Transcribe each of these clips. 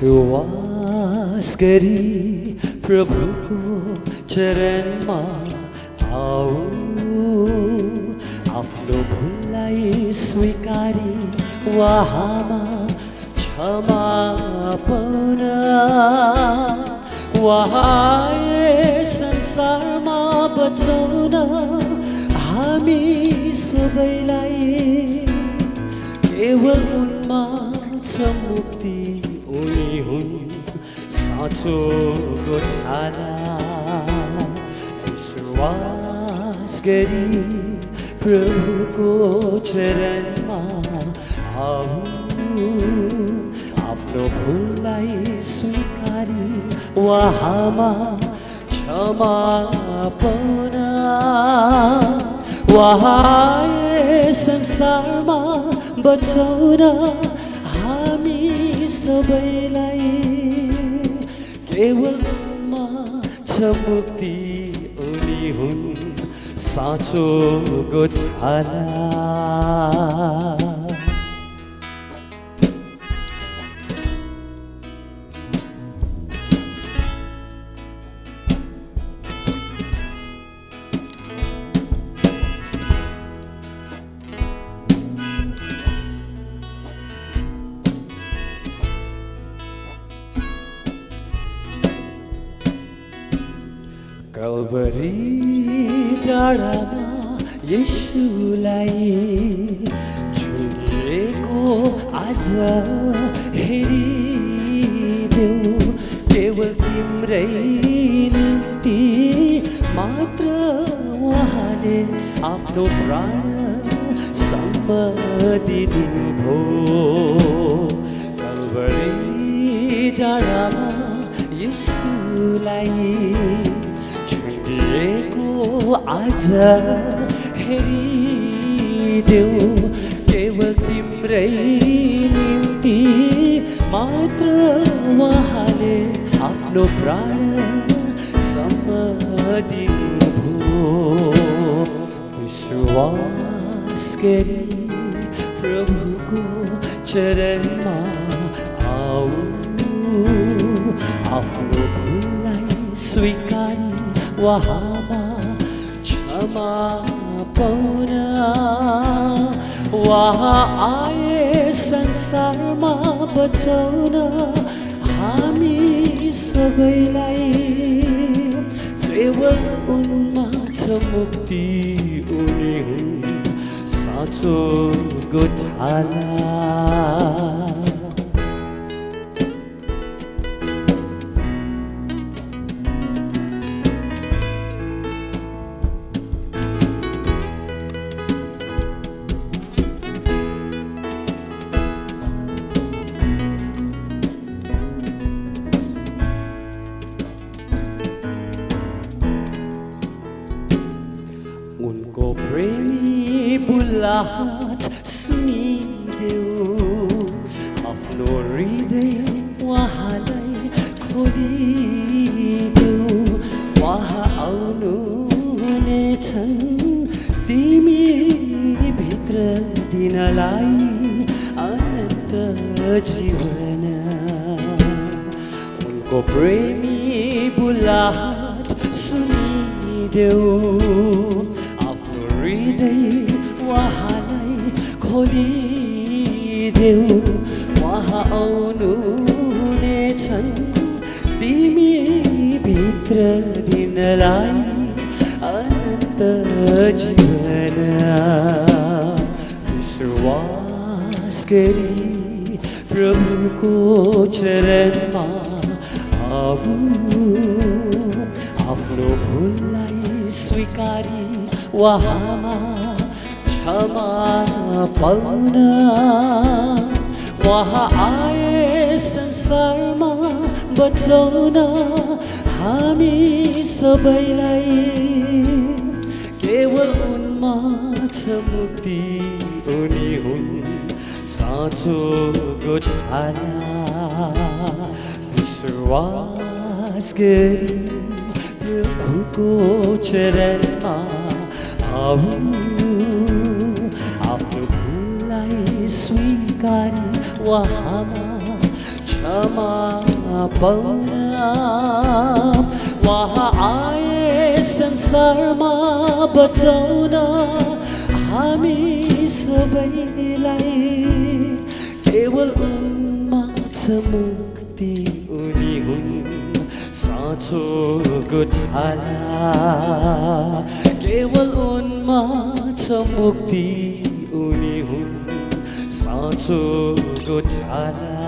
विश्वास गरी प्रभुको चरणमा आऊ आफ्नो भुललाई स्वीकारी उहाँमा क्षमा पाउन उहाँ संसारमा बचाउन हामी सबैलाई केवल उनमा छ मुक्ति उनी हुन् साँचोको ठाना विश्वास गरी प्रभुको चरणमा आऊ आफ्नो भुललाई स्वीकारी उहाँमा क्षमा पाउन उहाँ संसारमा बचाउन हामी सबैलाई केवल उनमा छ मुक्ति उनी हुन् साँचोको ठाना कल्वरी डाँडामा येशूलाई झुलिएको आज हेरिदेऊ केवल तिम्रै निम्ति मात्र उहाँले आफ्नो प्राण दिनुभयो कल्वरी डाँडामा येशूलाई आज हेरिदेऊ केवल तिम्रै निम्ति मात्र उहाँले आफ्नो प्राण दिनुभयो विश्वास गरी प्रभुको चरणमा आऊ आफ्नो भुललाई स्वीकारी उहाँमा क्षमा पाउन उहाँ आए संसारमा बचाउन हामी सबैलाई केवल उनमा छ मुक्ति उनी हुन् साँचोको ठाना उनको प्रेमी बुलाहट सुनिदेऊ आफ्नो हृदय उहाँलाई खोलिदेऊ उहाँ आउनु हुनेछन् तिमी भित्र दिनलाई अनन्त जीवन उनको प्रेमी बुलाहट सुनिदेऊ हृदय उहाँलाई खोलिदेऊ उहाँ आउनु हुनेछन् तिमी भित्र दिनलाई अनन्त जीवन विश्वास गरी प्रभुको चरणमा आऊ आफ्नो भुललाई स्वीकारी उहाँमा क्षमा पाउन उहाँ आए संसारमा बचाउन हामी सबैलाई केवल उनमा छ मुक्ति उनी हुन् साँचोको ठाना विश्वास गरी प्रभुको चरणमा आऊ आफ्नो भुललाई स्वीकारी उहाँमा क्षमा पाउन वहाँ आए संसारमा बचाउन हामी सबैलाई केवल उनमा छ मुक्ति उनी हुन् साँचोको ढाला केवल उनमा छ मुक्ति उनी हुन् साँचोको ढाला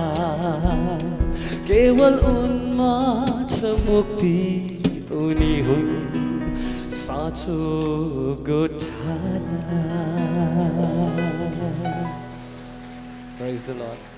केवल उनमा छ मुक्ति उनी हुन् साँचोको ढाला Praise the Lord.